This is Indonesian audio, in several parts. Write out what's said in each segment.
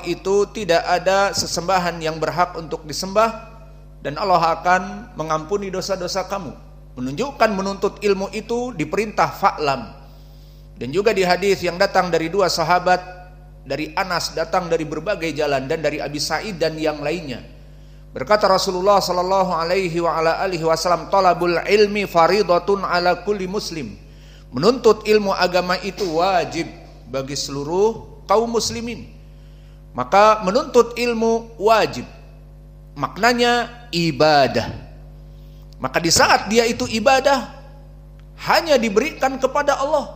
itu tidak ada sesembahan yang berhak untuk disembah dan Allah akan mengampuni dosa-dosa kamu. Menunjukkan menuntut ilmu itu diperintah fa'lam. Dan juga di hadis yang datang dari dua sahabat, dari Anas, datang dari berbagai jalan, dan dari Abi Sa'id dan yang lainnya. Berkata Rasulullah sallallahu alaihi wa ala alihi wasallam, "Talabul ilmi faridatun ala kulli muslim." Menuntut ilmu agama itu wajib bagi seluruh kaum muslimin. Maka menuntut ilmu wajib, maknanya ibadah. Maka di saat dia itu ibadah, hanya diberikan kepada Allah.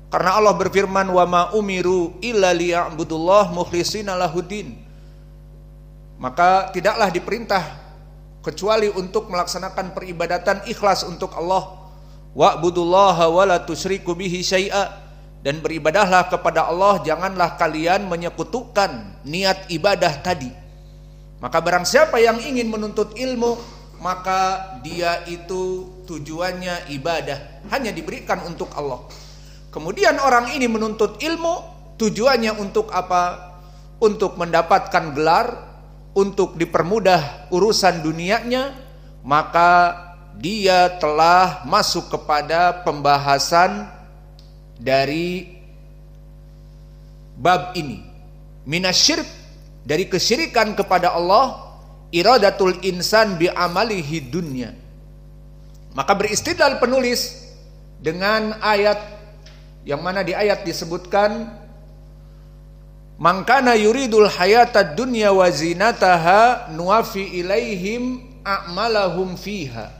Karena Allah berfirman, "Wa ma umiru illa liya'budullah mukhlishina lahuddin." Maka tidaklah diperintah kecuali untuk melaksanakan peribadatan ikhlas untuk Allah. Wa'budullaha wa la tusyriku bihi syai'a. Dan beribadahlah kepada Allah, janganlah kalian menyekutukan niat ibadah tadi. Maka barang siapa yang ingin menuntut ilmu, maka dia itu tujuannya ibadah, hanya diberikan untuk Allah. Kemudian orang ini menuntut ilmu, tujuannya untuk apa? Untuk mendapatkan gelar, untuk dipermudah urusan dunianya, maka dia telah masuk kepada pembahasan dari bab ini, minasyirk, dari kesyirikan kepada Allah, iradatul insan bi amalihi dunya. Maka beristidlal penulis dengan ayat yang mana di ayat disebutkan, "Man kana yuridul hayatad dunya wa zinataha nuwafi ilaihim a'malahum fiha."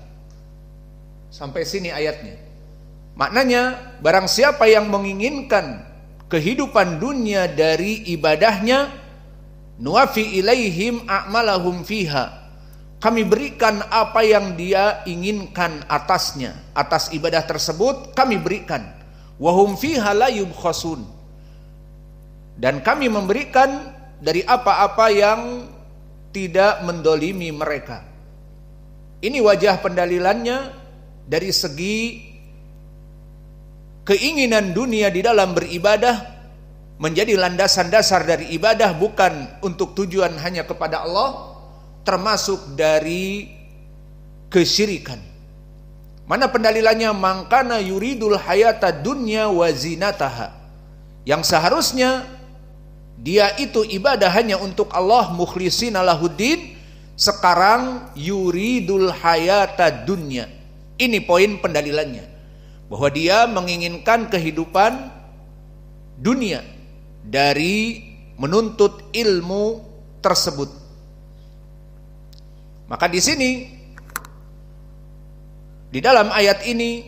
Sampai sini ayatnya. Maknanya, barang siapa yang menginginkan kehidupan dunia dari ibadahnya, nuwafi ilaihim a'malahum fiha, kami berikan apa yang dia inginkan atasnya, atas ibadah tersebut kami berikan. Wahum fiha la yubkhasun, dan kami memberikan dari apa-apa yang tidak mendolimi mereka. Ini wajah pendalilannya dari segi keinginan dunia di dalam beribadah menjadi landasan dasar dari ibadah, bukan untuk tujuan hanya kepada Allah, termasuk dari kesyirikan. Mana pendalilannya? Mangkana yuridul hayata dunya wa zinataha, yang seharusnya dia itu ibadah hanya untuk Allah mukhlishina lahuddin, sekarang yuridul hayata dunya. Ini poin pendalilannya, bahwa dia menginginkan kehidupan dunia dari menuntut ilmu tersebut. Maka di sini, di dalam ayat ini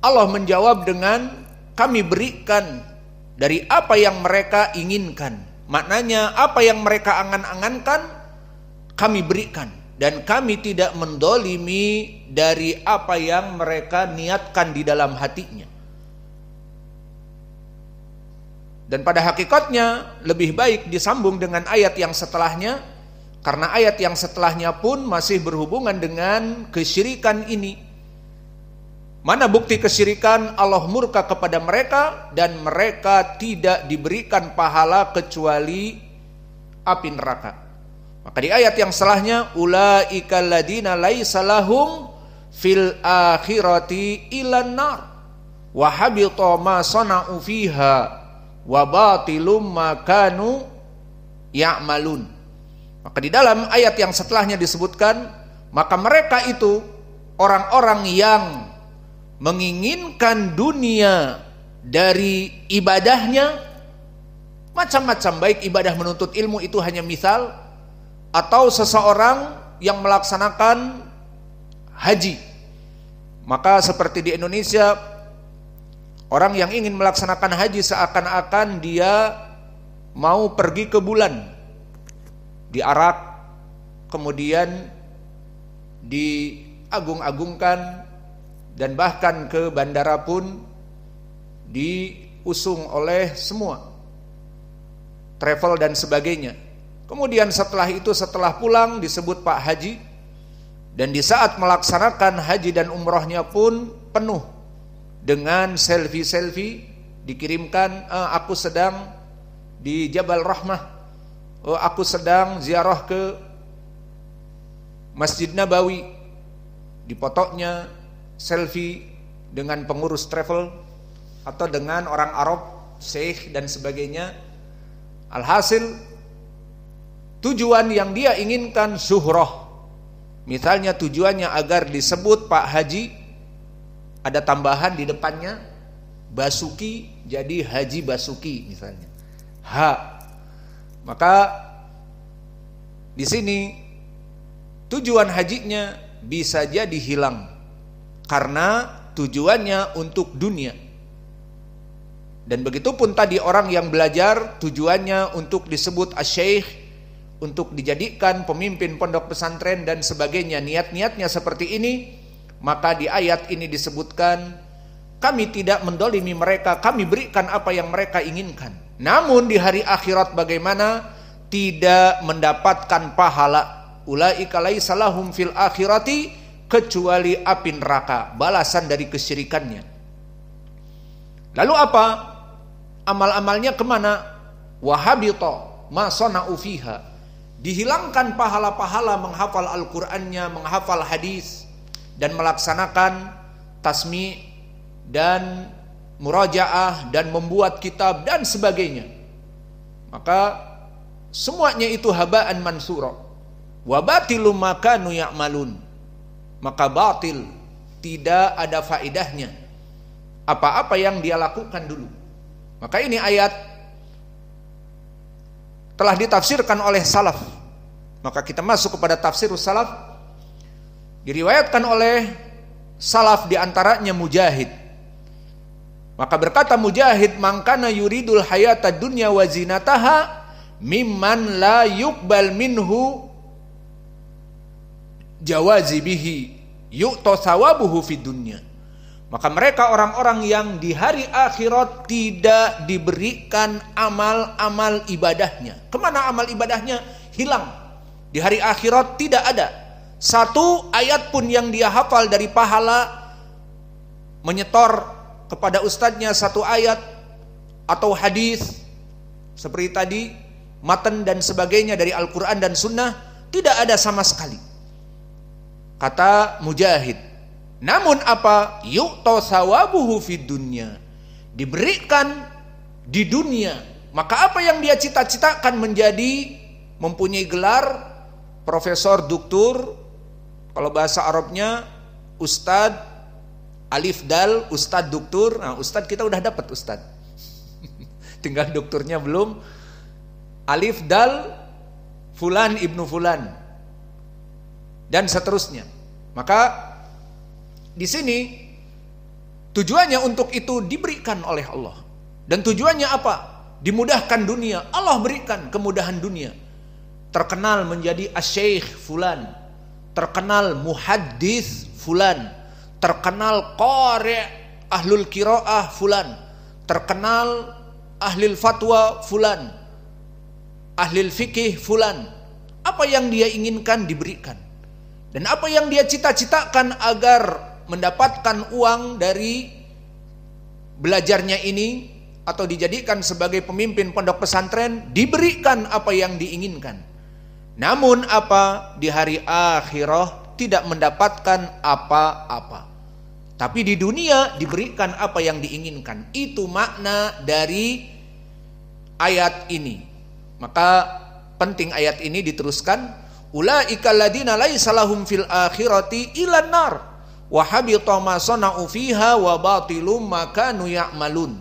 Allah menjawab dengan kami berikan dari apa yang mereka inginkan. Maknanya apa yang mereka angan-angankan kami berikan, dan kami tidak mendolimi dari apa yang mereka niatkan di dalam hatinya. Dan pada hakikatnya lebih baik disambung dengan ayat yang setelahnya, karena ayat yang setelahnya pun masih berhubungan dengan kesyirikan ini. Mana bukti kesyirikan? Allah murka kepada mereka dan mereka tidak diberikan pahala kecuali api neraka. Maka di ayat yang setelahnya, ulaikal ladina laisa lahum fil akhirati ilan nar wa habita ma sana'u fiha wa batilum ma kanu ya'malun. Maka di dalam ayat yang setelahnya disebutkan, maka mereka itu orang-orang yang menginginkan dunia dari ibadahnya, macam-macam, baik ibadah menuntut ilmu itu hanya misal, atau seseorang yang melaksanakan haji. Maka seperti di Indonesia, orang yang ingin melaksanakan haji seakan-akan dia mau pergi ke bulan, diarak, kemudian diagung-agungkan, dan bahkan ke bandara pun diusung oleh semua travel dan sebagainya. Kemudian setelah itu, setelah pulang disebut Pak Haji, dan di saat melaksanakan haji dan umrohnya pun penuh dengan selfie-selfie, dikirimkan aku sedang di Jabal Rahmah, aku sedang ziarah ke Masjid Nabawi, dipotoknya selfie dengan pengurus travel atau dengan orang Arab, syekh dan sebagainya. Alhasil tujuan yang dia inginkan syuhrah. Misalnya tujuannya agar disebut Pak Haji, ada tambahan di depannya Basuki, jadi Haji Basuki misalnya. Maka di sini tujuan hajinya bisa jadi hilang karena tujuannya untuk dunia. Dan begitu pun tadi orang yang belajar tujuannya untuk disebut asy-syekh, untuk dijadikan pemimpin pondok pesantren dan sebagainya, niat-niatnya seperti ini, maka di ayat ini disebutkan kami tidak mendolimi mereka, kami berikan apa yang mereka inginkan. Namun di hari akhirat bagaimana? Tidak mendapatkan pahala. Ulaika laisa lahum fil akhirati, kecuali api neraka, balasan dari kesyirikannya. Lalu apa? Amal-amalnya kemana? Wahabito ma sana'u fiha. Dihilangkan pahala-pahala menghafal Al-Qur'annya, menghafal hadis dan melaksanakan tasmi' dan murajaah dan membuat kitab dan sebagainya. Maka semuanya itu haba'an mansura. Wa batilum makanu ya'malun. Maka batil, tidak ada faedahnya apa-apa yang dia lakukan dulu. Maka ini ayat telah ditafsirkan oleh salaf. Maka kita masuk kepada tafsirus salaf. Diriwayatkan oleh salaf diantaranya Mujahid. Maka berkata Mujahid, "Man kana yuridul hayata dunya wa zinataha mimman la yuqbal minhu jawazi bihi yu'ta thawabuhu fid dunya." Maka mereka orang-orang yang di hari akhirat tidak diberikan amal-amal ibadahnya. Kemana amal ibadahnya? Hilang. Di hari akhirat tidak ada satu ayat pun yang dia hafal dari pahala, menyetor kepada ustadznya satu ayat atau hadis seperti tadi, matan dan sebagainya dari Al-Quran dan Sunnah, tidak ada sama sekali. Kata Mujahid, namun apa? Yu'ta thawabuhu fid dunya, diberikan di dunia. Maka apa yang dia cita-citakan menjadi, mempunyai gelar profesor, doktor, kalau bahasa Arabnya ustad, alif dal, ustad, doktor. Nah, ustad kita udah dapat ustad, tinggal doktornya belum. Alif dal fulan ibnu fulan dan seterusnya. Maka di sini tujuannya untuk itu diberikan oleh Allah. Dan tujuannya apa? Dimudahkan dunia. Allah berikan kemudahan dunia. Terkenal menjadi asy-syekh fulan, terkenal muhaddis fulan, terkenal qari' ahlul qiraah fulan, terkenal ahlul fatwa fulan, ahlul fikih fulan. Apa yang dia inginkan diberikan. Dan apa yang dia cita-citakan agar mendapatkan uang dari belajarnya ini atau dijadikan sebagai pemimpin pondok pesantren, diberikan apa yang diinginkan. Namun apa? Di hari akhirah tidak mendapatkan apa-apa. Tapi di dunia diberikan apa yang diinginkan. Itu makna dari ayat ini. Maka penting ayat ini diteruskan, ulaika alladziina laisa lahum fil akhirati ilan nar wa habita ma sana'u fiha wa batilum ma kanu ya'malun.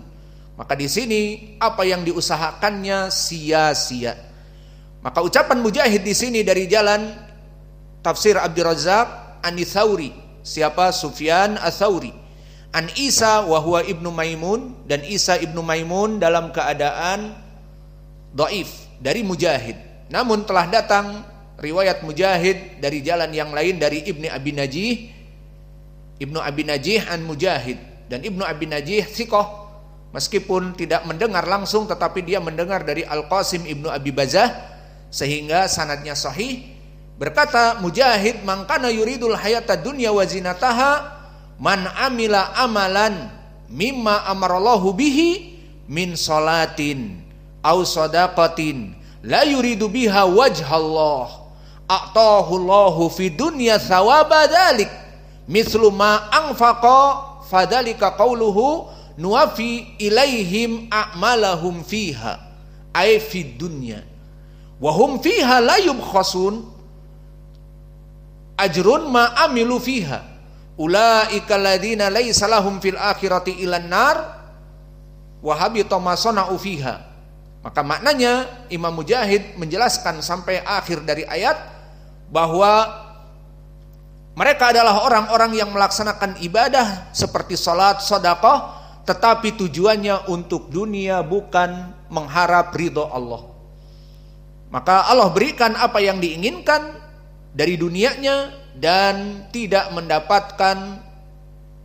Maka di sini apa yang diusahakannya sia-sia. Maka ucapan Mujahid di sini dari jalan tafsir Abdul Razzaq an Tsauri, siapa? Sufyan Ats-Tsauri, an Isa wa huwa ibnu Maimun, dan Isa ibnu Maimun dalam keadaan dhaif dari Mujahid. Namun telah datang riwayat Mujahid dari jalan yang lain dari Ibnu Abi Najih an Mujahid, dan Ibnu Abi Najih thiqah, meskipun tidak mendengar langsung tetapi dia mendengar dari Al-Qasim Ibnu Abi Bazah sehingga sanadnya sahih. Berkata Mujahid, man kana yuridul hayata dunya wa zinataha man amila amalan mimma amarallahu bihi min salatin aw sadaqatin la yuridu biha wajhallah a'tahu Allahu fi dunya thawaba dzalik mithlu ma anfaqa fadzalika qauluhu nuwafi ilaihim a'malahum fiha ay fid dunya wa hum fiha la yubkhasun ajrun ma amilu fiha ulaika alladziina laisa lahum fil akhirati ilan nar wa habita ma sana'u fiha. Maka maknanya Imam Mujahid menjelaskan sampai akhir dari ayat bahwa mereka adalah orang-orang yang melaksanakan ibadah seperti salat, sedekah, tetapi tujuannya untuk dunia, bukan mengharap ridho Allah. Maka Allah berikan apa yang diinginkan dari dunianya dan tidak mendapatkan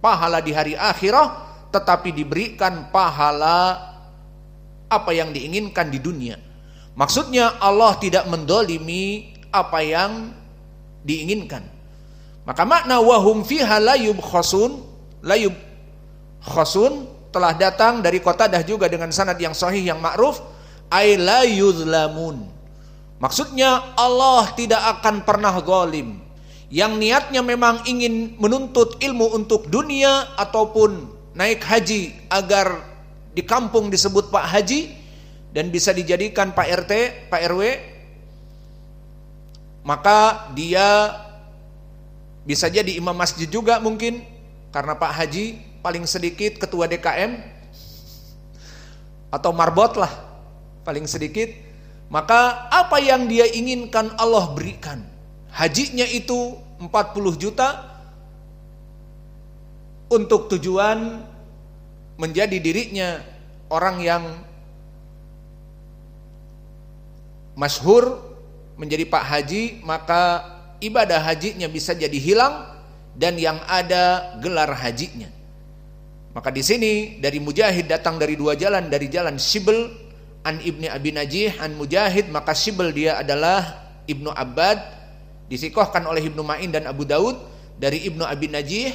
pahala di hari akhirah, tetapi diberikan pahala apa yang diinginkan di dunia. Maksudnya Allah tidak mendolimi apa yang diinginkan. Maka makna wahum fiha la yubkhasun telah datang dari Qatadah juga dengan sanad yang sahih yang ma'ruf, ay la yuzlamun. Maksudnya Allah tidak akan pernah zalim. Yang niatnya memang ingin menuntut ilmu untuk dunia ataupun naik haji agar di kampung disebut Pak Haji dan bisa dijadikan Pak RT, Pak RW, maka dia bisa jadi imam masjid juga mungkin, karena Pak Haji paling sedikit ketua DKM atau marbot lah paling sedikit. Maka apa yang dia inginkan Allah berikan. Hajinya itu 40 juta untuk tujuan menjadi dirinya orang yang masyhur menjadi Pak Haji, maka ibadah hajinya bisa jadi hilang dan yang ada gelar hajinya. Maka di sini dari Mujahid datang dari dua jalan, dari jalan Shibl an Ibni Abi Najih an Mujahid, maka Shibl dia adalah Ibnu Abbad, disikohkan oleh Ibnu Ma'in dan Abu Daud. Dari Ibnu Abi Najih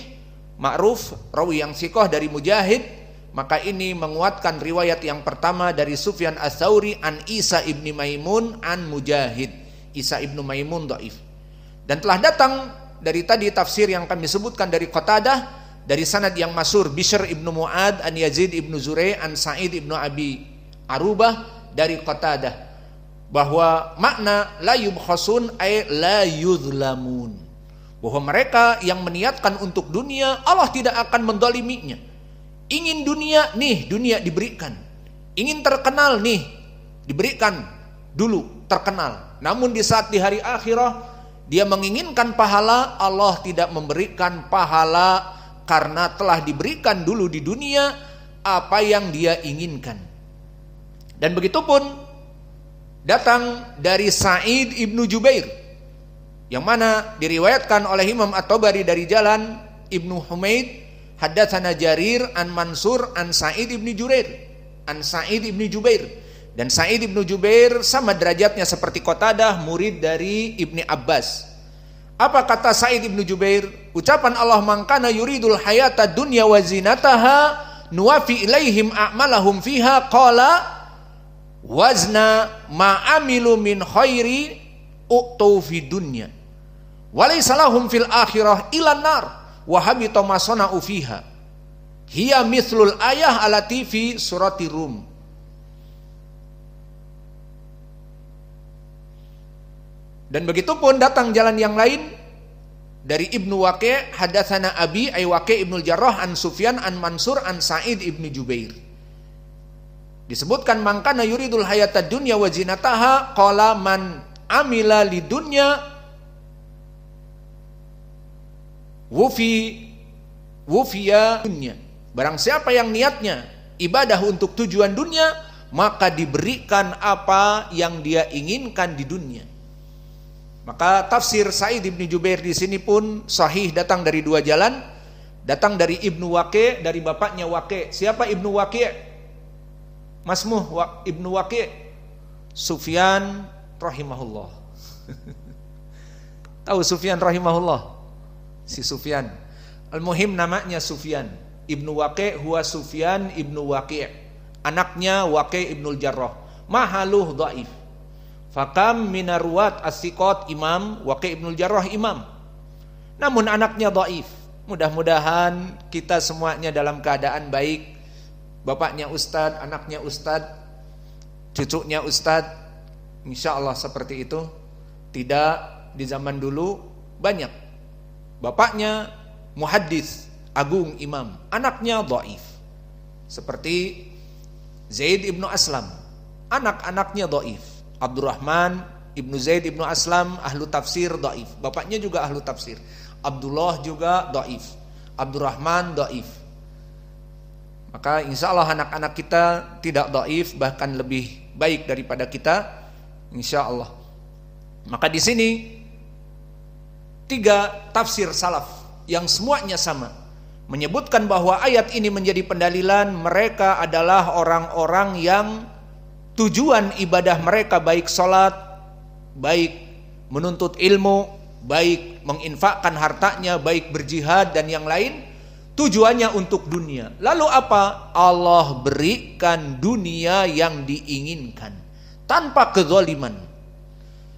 ma'ruf rawi yang sikoh dari Mujahid. Maka ini menguatkan riwayat yang pertama dari Sufyan Ats-Tsauri an Isa ibni Maimun an Mujahid. Isa ibnu Maimun dhaif. Dan telah datang dari tadi tafsir yang kami sebutkan dari Qatadah dari sanad yang masyhur Bishr ibnu Mu'ad an Yazid ibnu Zurai an Sa'id ibnu Abi Arubah dari Qatadah bahwa makna la yubkhasun ay la yuzlamun, bahwa mereka yang meniatkan untuk dunia Allah tidak akan mendoliminya. Ingin dunia, nih dunia diberikan. Ingin terkenal, nih diberikan dulu terkenal. Namun di saat di hari akhirah dia menginginkan pahala, Allah tidak memberikan pahala karena telah diberikan dulu di dunia apa yang dia inginkan. Dan begitu pun datang dari Sa'id ibnu Jubair, yang mana diriwayatkan oleh Imam At-Tabari dari jalan Ibnu Humaid, haddatsana Jarir an Mansur an Sa'id ibnu Jubair. Dan Sa'id ibnu Jubair sama derajatnya seperti Qatadah, murid dari Ibni Abbas. Apa kata Sa'id ibnu Jubair? Ucapan Allah, man kana yuridul hayata dunya wa zinataha nuwafi ilaihim a'malahum fiha qala wazna ma amilu min khairi u'tu fi dunya walaysa lahum fil akhirah ilan nar wa habita ma sana'u fiha hiya mithlul ayah alati fi surati Rum. Dan begitu pun datang jalan yang lain dari Ibnu Waqi' hadatsana Abi ay Waqi' Ibnu Jarrah an Sufyan an Mansur an Sa'id ibnu Jubair. Disebutkan man kana yuridul hayatad dunya wa zinataha qala man amila lidunya wufiya dunya. Barang siapa yang niatnya ibadah untuk tujuan dunia, maka diberikan apa yang dia inginkan di dunia. Maka tafsir Sa'id ibn Jubair di sini pun sahih, datang dari dua jalan. Datang dari Ibnu Waqi', dari bapaknya Waqi'. Siapa Ibnu Waqi'? Masmuh Ibnu Waqi'? Sufyan rahimahullah. Tahu Sufyan rahimahullah? Si Sufyan. Al-muhim namanya Sufyan. Ibnu Waqi' huwa Sufyan ibnu Waqi'. Anaknya Waqi' ibnul Jarrah. Mahaluh dhaif. Fakam minarwat as-siqat imam, Waqi' ibnul Jarrah imam. Namun anaknya dhaif. Mudah-mudahan kita semuanya dalam keadaan baik. Bapaknya ustadz, anaknya ustadz, cucunya ustadz, insya Allah seperti itu. Tidak di zaman dulu banyak. Bapaknya muhaddis, agung imam, anaknya dhaif. Seperti Zaid ibnu Aslam, anak-anaknya dhaif. Abdurrahman ibnu Zaid ibnu Aslam ahlu tafsir dhaif, bapaknya juga ahlu tafsir. Abdullah juga dhaif, Abdurrahman dhaif. Maka insya Allah anak-anak kita tidak dhaif, bahkan lebih baik daripada kita, insya Allah. Maka di sini 3 tafsir salaf yang semuanya sama menyebutkan bahwa ayat ini menjadi pendalilan mereka adalah orang-orang yang tujuan ibadah mereka baik sholat, baik menuntut ilmu, baik menginfakkan hartanya, baik berjihad dan yang lain, tujuannya untuk dunia. Lalu apa? Allah berikan dunia yang diinginkan tanpa kezaliman.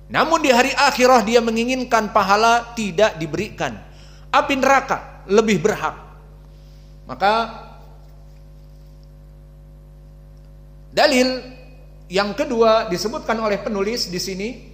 Namun di hari akhirah dia menginginkan pahala, tidak diberikan. Api neraka lebih berhak. Maka dalil yang kedua disebutkan oleh penulis di sini